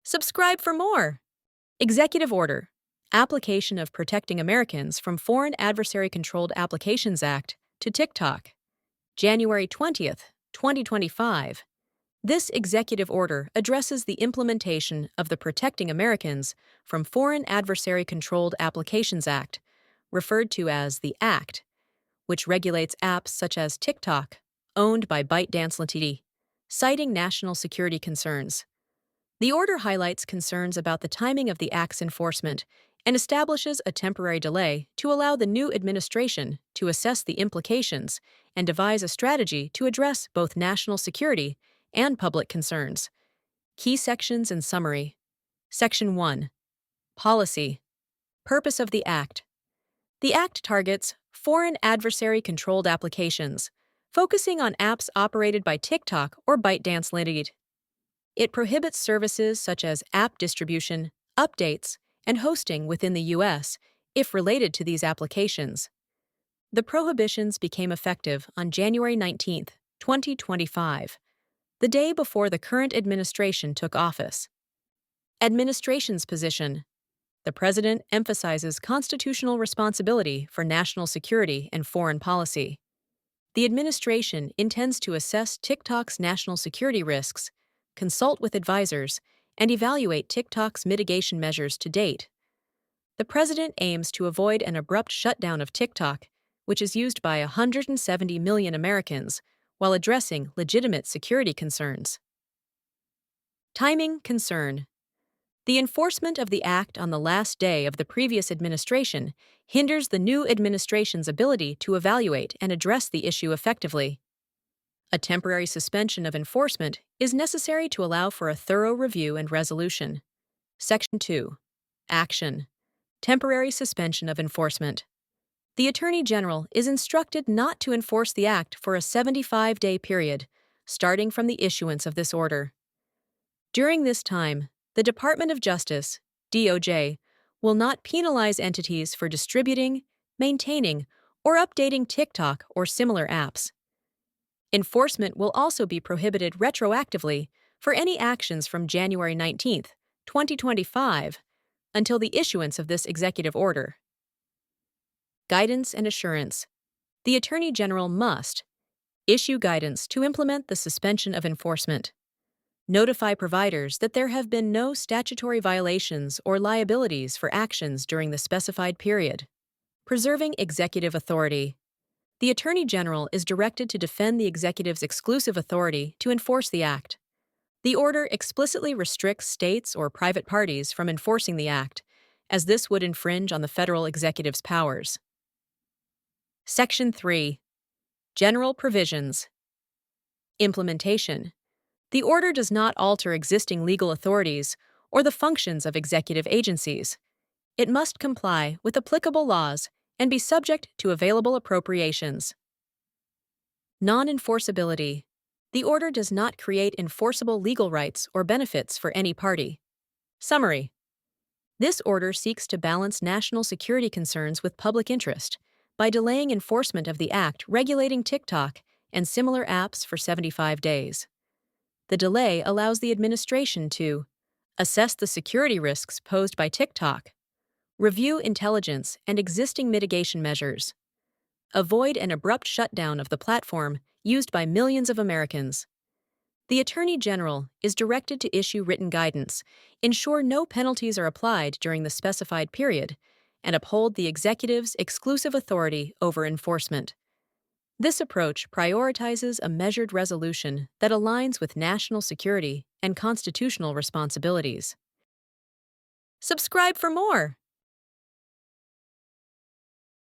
Subscribe for more. Executive Order. Application of Protecting Americans from Foreign Adversary-Controlled Applications Act to TikTok. January 20th, 2025. This executive order addresses the implementation of the Protecting Americans from Foreign Adversary-Controlled Applications Act, referred to as the ACT, which regulates apps such as TikTok, owned by ByteDance Ltd., citing national security concerns. The order highlights concerns about the timing of the Act's enforcement and establishes a temporary delay to allow the new administration to assess the implications and devise a strategy to address both national security and public concerns. Key sections and summary. Section 1. Policy. Purpose of the Act. The Act targets foreign adversary-controlled applications, focusing on apps operated by TikTok or ByteDance Ltd. It prohibits services such as app distribution, updates, and hosting within the U.S. if related to these applications. The prohibitions became effective on January 19, 2025, the day before the current administration took office. Administration's position. The President emphasizes constitutional responsibility for national security and foreign policy. The administration intends to assess TikTok's national security risks, consult with advisors, and evaluate TikTok's mitigation measures to date. The President aims to avoid an abrupt shutdown of TikTok, which is used by 170 million Americans, while addressing legitimate security concerns. Timing concern. The enforcement of the Act on the last day of the previous administration hinders the new administration's ability to evaluate and address the issue effectively. A temporary suspension of enforcement is necessary to allow for a thorough review and resolution. Section 2. Action. Temporary suspension of enforcement. The Attorney General is instructed not to enforce the Act for a 75-day period, starting from the issuance of this order. During this time, the Department of Justice, DOJ, will not penalize entities for distributing, maintaining, or updating TikTok or similar apps. Enforcement will also be prohibited retroactively for any actions from January 19, 2025, until the issuance of this executive order. Guidance and assurance. The Attorney General must issue guidance to implement the suspension of enforcement. Notify providers that there have been no statutory violations or liabilities for actions during the specified period. Preserving executive authority. The Attorney General is directed to defend the executive's exclusive authority to enforce the Act. The order explicitly restricts states or private parties from enforcing the Act, as this would infringe on the federal executive's powers. Section 3. General Provisions. Implementation. The order does not alter existing legal authorities or the functions of executive agencies. It must comply with applicable laws and be subject to available appropriations. Non-enforceability. The order does not create enforceable legal rights or benefits for any party. Summary. This order seeks to balance national security concerns with public interest by delaying enforcement of the Act regulating TikTok and similar apps for 75 days. The delay allows the administration to assess the security risks posed by TikTok, review intelligence and existing mitigation measures, avoid an abrupt shutdown of the platform used by millions of Americans. The Attorney General is directed to issue written guidance, ensure no penalties are applied during the specified period, and uphold the executive's exclusive authority over enforcement. This approach prioritizes a measured resolution that aligns with national security and constitutional responsibilities. Subscribe for more.